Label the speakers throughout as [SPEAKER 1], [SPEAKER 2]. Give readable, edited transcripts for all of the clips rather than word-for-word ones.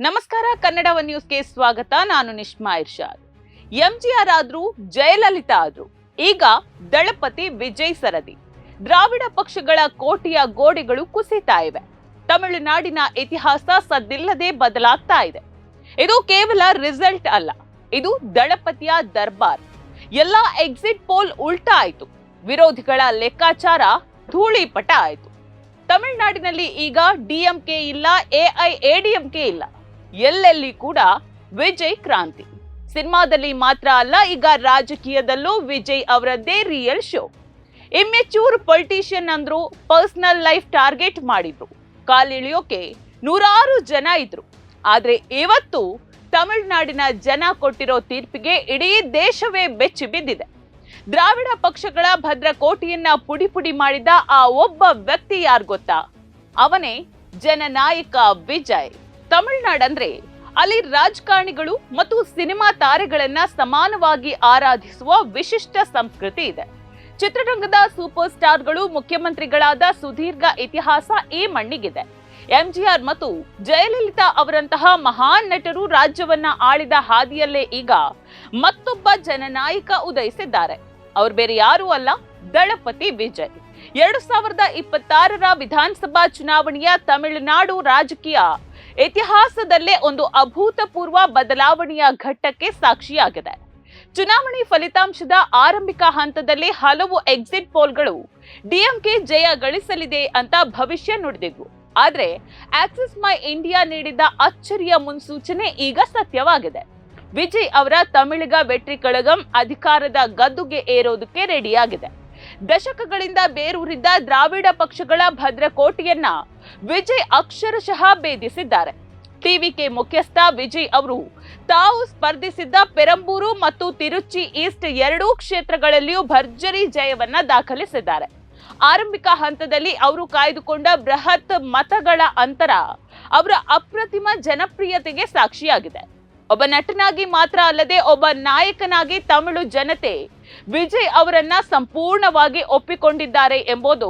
[SPEAKER 1] ನಮಸ್ಕಾರ, ಕನ್ನಡ ಒನ್ ನ್ಯೂಸ್ಗೆ ಸ್ವಾಗತ. ನಾನು ನಿಶ್ಮಾ ಇರ್ಷಾದ್. ಎಂಜಿಆರ್ ಆದ್ರೂ ಜಯಲಲಿತಾ ಆದ್ರೂ ಈಗ ದಳಪತಿ ವಿಜಯ್ ಸರದಿ. ದ್ರಾವಿಡ ಪಕ್ಷಗಳ ಕೋಟೆಯ ಗೋಡೆಗಳು ಕುಸಿತಾ ಇವೆ. ತಮಿಳುನಾಡಿನ ಇತಿಹಾಸ ಸದ್ದಿಲ್ಲದೆ ಬದಲಾಗ್ತಾ ಇದೆ. ಇದು ಕೇವಲ ರಿಸಲ್ಟ್ ಅಲ್ಲ, ಇದು ದಳಪತಿಯ ದರ್ಬಾರ್. ಎಲ್ಲಾ ಎಕ್ಸಿಟ್ ಪೋಲ್ ಉಲ್ಟಾ ಆಯ್ತು. ವಿರೋಧಿಗಳ ಲೆಕ್ಕಾಚಾರ ಧೂಳಿಪಟ ಆಯ್ತು. ತಮಿಳುನಾಡಿನಲ್ಲಿ ಈಗ ಡಿಎಂಕೆ ಇಲ್ಲ, ಎಐಎಡಿಎಂಕೆ ಇಲ್ಲ. ಎಲ್ಲೆಲ್ಲಿ ಕೂಡ ವಿಜಯ್ ಕ್ರಾಂತಿ. ಸಿನಿಮಾದಲ್ಲಿ ಮಾತ್ರ ಅಲ್ಲ, ಈಗ ರಾಜಕೀಯದಲ್ಲೂ ವಿಜಯ್ ಅವರದ್ದೇ ರಿಯಲ್ ಶೋ. ಇಮ್ಮೆಚ್ಯೂರ್ ಪೊಲಿಟಿಷಿಯನ್ ಅಂದ್ರು, ಪರ್ಸನಲ್ ಲೈಫ್ ಟಾರ್ಗೆಟ್ ಮಾಡಿದ್ರು, ಕಾಲಿಳಿಯೋಕೆ ನೂರಾರು ಜನ ಇದ್ರು. ಆದ್ರೆ ಇವತ್ತು ತಮಿಳುನಾಡಿನ ಜನ ಕೊಟ್ಟಿರೋ ತೀರ್ಪಿಗೆ ಇಡೀ ದೇಶವೇ ಬೆಚ್ಚಿ ಬಿದ್ದಿದೆ. ದ್ರಾವಿಡ ಪಕ್ಷಗಳ ಭದ್ರಕೋಟೆಯನ್ನ ಪುಡಿ ಪುಡಿ ಮಾಡಿದ ಆ ಒಬ್ಬ ವ್ಯಕ್ತಿ ಯಾರು ಗೊತ್ತಾ? ಅವನೇ ಜನನಾಯಕ ವಿಜಯ್. ತಮಿಳುನಾಡಂದ್ರೆ ಅಲ್ಲಿ ರಾಜಕಾರಣಿಗಳು ಮತ್ತು ಸಿನಿಮಾ ತಾರೆಗಳನ್ನ ಸಮಾನವಾಗಿ ಆರಾಧಿಸುವ ವಿಶಿಷ್ಟ ಸಂಸ್ಕೃತಿ ಇದೆ. ಚಿತ್ರರಂಗದ ಸೂಪರ್ ಸ್ಟಾರ್ಗಳು, ಮುಖ್ಯಮಂತ್ರಿಗಳಾದ ಸುದೀರ್ಘ ಇತಿಹಾಸ ಈ ಮಣ್ಣಿಗಿದೆ. ಎಂಜಿಆರ್ ಮತ್ತು ಜಯಲಲಿತಾ ಅವರಂತಹ ಮಹಾನ್ ನಟರು ರಾಜ್ಯವನ್ನ ಆಳಿದ ಹಾದಿಯಲ್ಲೇ ಈಗ ಮತ್ತೊಬ್ಬ ಜನನಾಯಕ ಉದಯಿಸಿದ್ದಾರೆ. ಅವ್ರು ಬೇರೆ ಯಾರೂ ಅಲ್ಲ, ದಳಪತಿ ವಿಜಯ್. 2026ರ ವಿಧಾನಸಭಾ ಚುನಾವಣೆಯ ತಮಿಳುನಾಡು ರಾಜಕೀಯ ಇತಿಹಾಸದಲ್ಲೇ ಒಂದು ಅಭೂತಪೂರ್ವ ಬದಲಾವಣೆಯ ಘಟ್ಟಕ್ಕೆ ಸಾಕ್ಷಿಯಾಗಿದೆ. ಚುನಾವಣೆ ಫಲಿತಾಂಶದ ಆರಂಭಿಕ ಹಂತದಲ್ಲಿ ಹಲವು ಎಕ್ಸಿಟ್ ಪೋಲ್ಗಳು ಡಿಎಂಕೆ ಜಯ ಗಳಿಸಲಿದೆ ಅಂತ ಭವಿಷ್ಯ ನುಡಿದಿದ್ವು. ಆದ್ರೆ ಆಕ್ಸಿಸ್ ಮೈ ಇಂಡಿಯಾ ನೀಡಿದ ಅಚ್ಚರಿಯ ಮುನ್ಸೂಚನೆ ಈಗ ಸತ್ಯವಾಗಿದೆ. ವಿಜಯ್ ಅವರ ತಮಿಳಿಗ ವೆಟ್ರಿ ಕಳಗಂ ಅಧಿಕಾರದ ಗದ್ದುಗೆ ಏರೋದಕ್ಕೆ ರೆಡಿಯಾಗಿದೆ. ದಶಕಗಳಿಂದ ಬೇರೂರಿದ್ದ ದ್ರಾವಿಡ ಪಕ್ಷಗಳ ಭದ್ರಕೋಟೆಯನ್ನ ವಿಜಯ್ ಅಕ್ಷರಶಃ ಭೇದಿಸಿದ್ದಾರೆ. ಟಿವಿಕೆ ಮುಖ್ಯಸ್ಥ ವಿಜಯ್ ಅವರು ತಾವು ಸ್ಪರ್ಧಿಸಿದ್ದ ಪೆರಂಬೂರು ಮತ್ತು ತಿರುಚಿ ಈಸ್ಟ್ ಎರಡೂ ಕ್ಷೇತ್ರಗಳಲ್ಲಿಯೂ ಭರ್ಜರಿ ಜಯವನ್ನ ದಾಖಲಿಸಿದ್ದಾರೆ. ಆರಂಭಿಕ ಹಂತದಲ್ಲಿ ಅವರು ಕಾಯ್ದುಕೊಂಡ ಬೃಹತ್ ಮತಗಳ ಅಂತರ ಅವರ ಅಪ್ರತಿಮ ಜನಪ್ರಿಯತೆಗೆ ಸಾಕ್ಷಿಯಾಗಿದೆ. ಒಬ್ಬ ನಟನಾಗಿ ಮಾತ್ರ ಅಲ್ಲದೆ ಒಬ್ಬ ನಾಯಕನಾಗಿ ತಮಿಳು ಜನತೆ ವಿಜಯ್ ಅವರನ್ನ ಸಂಪೂರ್ಣವಾಗಿ ಒಪ್ಪಿಕೊಂಡಿದ್ದಾರೆ ಎಂಬುದು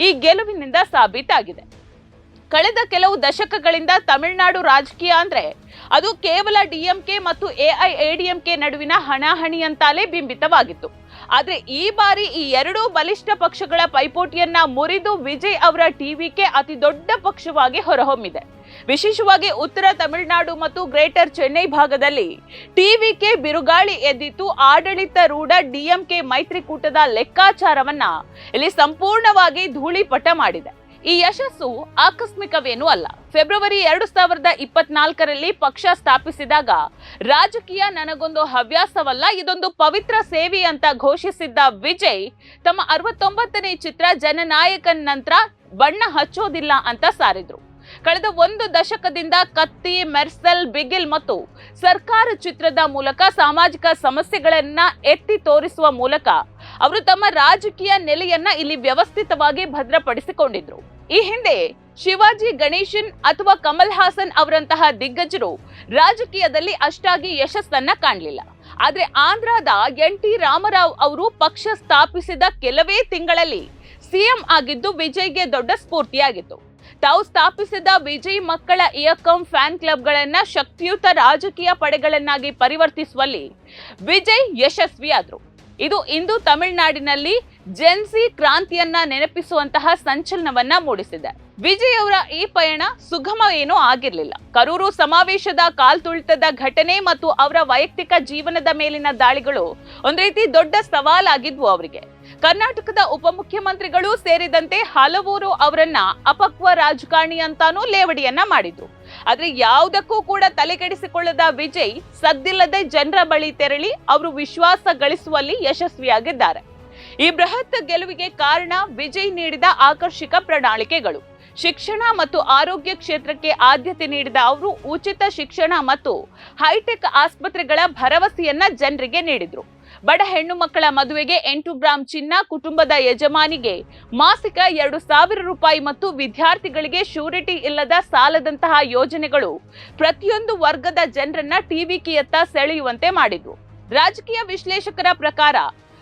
[SPEAKER 1] ಈ ಗೆಲುವಿನಿಂದ ಸಾಬೀತಾಗಿದೆ. ಕಳೆದ ಕೆಲವು ದಶಕಗಳಿಂದ ತಮಿಳುನಾಡು ರಾಜಕೀಯ ಅಂದ್ರೆ ಅದು ಕೇವಲ ಡಿಎಂಕೆ ಮತ್ತು ಎಐಎಡಿಎಂಕೆ ನಡುವಿನ ಹಣಾಹಣಿ ಅಂತಾಲೇ ಬಿಂಬಿತವಾಗಿತ್ತು. ಆದ್ರೆ ಈ ಬಾರಿ ಈ ಎರಡೂ ಬಲಿಷ್ಠ ಪಕ್ಷಗಳ ಪೈಪೋಟಿಯನ್ನ ಮುರಿದು ವಿಜಯ್ ಅವರ ಟಿವಿಕೆ ಅತಿ ದೊಡ್ಡ ಪಕ್ಷವಾಗಿ ಹೊರಹೊಮ್ಮಿದೆ. ವಿಶೇಷವಾಗಿ ಉತ್ತರ ತಮಿಳುನಾಡು ಮತ್ತು ಗ್ರೇಟರ್ ಚೆನ್ನೈ ಭಾಗದಲ್ಲಿ ಟಿವಿಕೆ ಬಿರುಗಾಳಿ ಎದ್ದಿತ್ತು. ಆಡಳಿತಾರೂಢ ಡಿಎಂಕೆ ಮೈತ್ರಿಕೂಟದ ಲೆಕ್ಕಾಚಾರವನ್ನ ಇಲ್ಲಿ ಸಂಪೂರ್ಣವಾಗಿ ಧೂಳಿಪಟ ಮಾಡಿದೆ. ಈ ಯಶಸ್ಸು ಆಕಸ್ಮಿಕವೇನೂ ಅಲ್ಲ. ಫೆಬ್ರವರಿ 2024ರಲ್ಲಿ ಪಕ್ಷ ಸ್ಥಾಪಿಸಿದಾಗ ರಾಜಕೀಯ ನನಗೊಂದು ಹವ್ಯಾಸವಲ್ಲ, ಇದೊಂದು ಪವಿತ್ರ ಸೇವೆ ಅಂತ ಘೋಷಿಸಿದ್ದ ವಿಜಯ್ ತಮ್ಮ 69ನೇ ಚಿತ್ರ ಜನನಾಯಕನ್ ನಂತರ ಬಣ್ಣ ಹಚ್ಚೋದಿಲ್ಲ ಅಂತ ಸಾರಿದ್ರು. ಕಳೆದ ಒಂದು ದಶಕದಿಂದ ಕತ್ತಿ, ಮೆರ್ಸಲ್, ಬಿಗಿಲ್ ಮತ್ತು ಸರ್ಕಾರ ಚಿತ್ರದ ಮೂಲಕ ಸಾಮಾಜಿಕ ಸಮಸ್ಯೆಗಳನ್ನ ಎತ್ತಿ ತೋರಿಸುವ ಮೂಲಕ ಅವರು ತಮ್ಮ ರಾಜಕೀಯ ನೆಲೆಯನ್ನ ಇಲ್ಲಿ ವ್ಯವಸ್ಥಿತವಾಗಿ ಭದ್ರಪಡಿಸಿಕೊಂಡಿದ್ರು. ಈ ಹಿಂದೆ ಶಿವಾಜಿ ಗಣೇಶನ್ ಅಥವಾ ಕಮಲ್ ಹಾಸನ್ ಅವರಂತಹ ದಿಗ್ಗಜರು ರಾಜಕೀಯದಲ್ಲಿ ಅಷ್ಟಾಗಿ ಯಶಸ್ಸನ್ನ ಕಾಣಲಿಲ್ಲ. ಆದ್ರೆ ಆಂಧ್ರದ ಎನ್.ಟಿ. ರಾಮರಾವ್ ಅವರು ಪಕ್ಷ ಸ್ಥಾಪಿಸಿದ ಕೆಲವೇ ತಿಂಗಳಲ್ಲಿ ಸಿಎಂ ಆಗಿದ್ದು ವಿಜಯ್ಗೆ ದೊಡ್ಡ ಸ್ಫೂರ್ತಿಯಾಗಿತ್ತು. ತಾವು ಸ್ಥಾಪಿಸಿದ ವಿಜಯ್ ಮಕ್ಕಳ ಇಯಕಂ ಫ್ಯಾನ್ ಕ್ಲಬ್ಗಳನ್ನ ಶಕ್ತಿಯುತ ರಾಜಕೀಯ ಪಡೆಗಳನ್ನಾಗಿ ಪರಿವರ್ತಿಸುವಲ್ಲಿ ವಿಜಯ್ ಯಶಸ್ವಿಯಾದ್ರು. ಇದು ಇಂದು ತಮಿಳುನಾಡಿನಲ್ಲಿ ಜೆನ್ಸಿ ಕ್ರಾಂತಿಯನ್ನ ನೆನಪಿಸುವಂತಹ ಸಂಚಲನವನ್ನ ಮೂಡಿಸಿದೆ. ವಿಜಯ್ ಅವರ ಈ ಪಯಣ ಸುಗಮ ಏನೂ ಆಗಿರಲಿಲ್ಲ. ಕರೂರು ಸಮಾವೇಶದ ಕಾಲ್ತುಳಿತದ ಘಟನೆ ಮತ್ತು ಅವರ ವೈಯಕ್ತಿಕ ಜೀವನದ ಮೇಲಿನ ದಾಳಿಗಳು ಒಂದ್ ರೀತಿ ದೊಡ್ಡ ಸವಾಲಾಗಿದ್ವು ಅವರಿಗೆ. ಕರ್ನಾಟಕದ ಉಪಮುಖ್ಯಮಂತ್ರಿಗಳು ಸೇರಿದಂತೆ ಹಲವರು ಅವರನ್ನ ಅಪಕ್ವ ರಾಜಕಾರಣಿ ಅಂತಾನೂ ಲೇವಡಿಯನ್ನ ಮಾಡಿದ್ರು. ಆದ್ರೆ ಯಾವುದಕ್ಕೂ ಕೂಡ ತಲೆಕೆಡಿಸಿಕೊಳ್ಳದ ವಿಜಯ್ ಸದ್ದಿಲ್ಲದೆ ಜನರ ಬಳಿ ತೆರಳಿ ಅವರು ವಿಶ್ವಾಸ ಗಳಿಸುವಲ್ಲಿ ಯಶಸ್ವಿಯಾಗಿದ್ದಾರೆ. ಈ ಬೃಹತ್ ಗೆಲುವಿಗೆ ಕಾರಣ ವಿಜಯ್ ನೀಡಿದ ಆಕರ್ಷಕ ಪ್ರಣಾಳಿಕೆಗಳು. ಶಿಕ್ಷಣ ಮತ್ತು ಆರೋಗ್ಯ ಕ್ಷೇತ್ರಕ್ಕೆ ಆದ್ಯತೆ ನೀಡಿದ ಅವರು ಉಚಿತ ಶಿಕ್ಷಣ ಮತ್ತು ಹೈಟೆಕ್ ಆಸ್ಪತ್ರೆಗಳ ಭರವಸೆಯನ್ನ ಜನರಿಗೆ ನೀಡಿದ್ರು. ಬಡ ಹೆಣ್ಣು ಮಕ್ಕಳ ಮದುವೆಗೆ 8 ಗ್ರಾಂ ಚಿನ್ನ, ಕುಟುಂಬದ ಯಜಮಾನಿಗೆ ಮಾಸಿಕ 2,000 ರೂಪಾಯಿ ಮತ್ತು ವಿದ್ಯಾರ್ಥಿಗಳಿಗೆ ಶ್ಯೂರಿಟಿ ಇಲ್ಲದ ಸಾಲದಂತಹ ಯೋಜನೆಗಳು ಪ್ರತಿಯೊಂದು ವರ್ಗದ ಜನರನ್ನ ಟಿವಿಕೆಯತ್ತ ಸೆಳೆಯುವಂತೆ ಮಾಡಿದ್ವು. ರಾಜಕೀಯ ವಿಶ್ಲೇಷಕರ ಪ್ರಕಾರ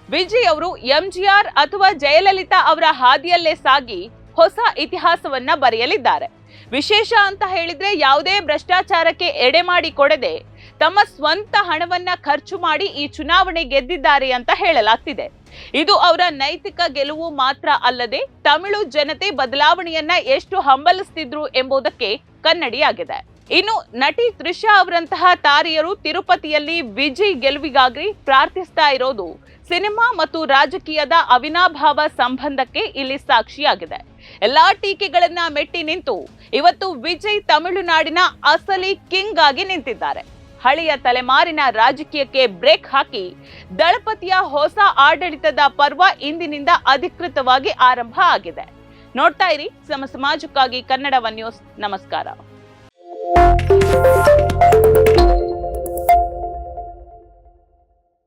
[SPEAKER 1] ವಿಜಯ್ ಅವರು ಎಂಜಿಆರ್ ಅಥವಾ ಜಯಲಲಿತಾ ಅವರ ಹಾದಿಯಲ್ಲೇ ಸಾಗಿ ಹೊಸ ಇತಿಹಾಸವನ್ನ ಬರೆಯಲಿದ್ದಾರೆ. ವಿಶೇಷ ಅಂತ ಹೇಳಿದ್ರೆ ಯಾವುದೇ ಭ್ರಷ್ಟಾಚಾರಕ್ಕೆ ಎಡೆ ಮಾಡಿ ಕೊಡದೆ ತಮ್ಮ ಸ್ವಂತ ಹಣವನ್ನ ಖರ್ಚು ಮಾಡಿ ಈ ಚುನಾವಣೆ ಗೆದ್ದಿದ್ದಾರೆ ಅಂತ ಹೇಳಲಾಗ್ತಿದೆ. ಇದು ಅವರ ನೈತಿಕ ಗೆಲುವು ಮಾತ್ರ ಅಲ್ಲದೆ ತಮಿಳು ಜನತೆ ಬದಲಾವಣೆಯನ್ನ ಎಷ್ಟು ಹಂಬಲಿಸ್ತಿದ್ರು ಎಂಬುದಕ್ಕೆ ಕನ್ನಡಿಯಾಗಿದೆ. ಇನ್ನು ನಟಿ ತ್ರಿಷಾ ಅವರಂತಹ ತಾರೆಯರು ತಿರುಪತಿಯಲ್ಲಿ ವಿಜಯ್ ಗೆಲುವಿಗಾಗಿ ಪ್ರಾರ್ಥಿಸ್ತಾ ಇರೋದು ಸಿನಿಮಾ ಮತ್ತು ರಾಜಕೀಯದ ಅವಿನಾಭಾವ ಸಂಬಂಧಕ್ಕೆ ಇಲ್ಲಿ ಸಾಕ್ಷಿಯಾಗಿದೆ. ಎಲ್ಲಾ ಟೀಕೆಗಳನ್ನ ಮೆಟ್ಟಿ ನಿಂತು ಇವತ್ತು ವಿಜಯ್ ತಮಿಳುನಾಡಿನ ಅಸಲಿ ಕಿಂಗ್ ಆಗಿ ನಿಂತಿದ್ದಾರೆ. ಹಳೆಯ ತಲೆಮಾರಿನ ರಾಜಕೀಯಕ್ಕೆ ಬ್ರೇಕ್ ಹಾಕಿ ದಳಪತಿಯ ಹೊಸ ಆಡಳಿತದ ಪರ್ವ ಇಂದಿನಿಂದ ಅಧಿಕೃತವಾಗಿ ಆರಂಭ ಆಗಿದೆ. ನೋಡ್ತಾ ಇರಿ ಸಮಾಜಕ್ಕಾಗಿ ಕನ್ನಡ ಒನ್ ನ್ಯೂಸ್. ನಮಸ್ಕಾರ.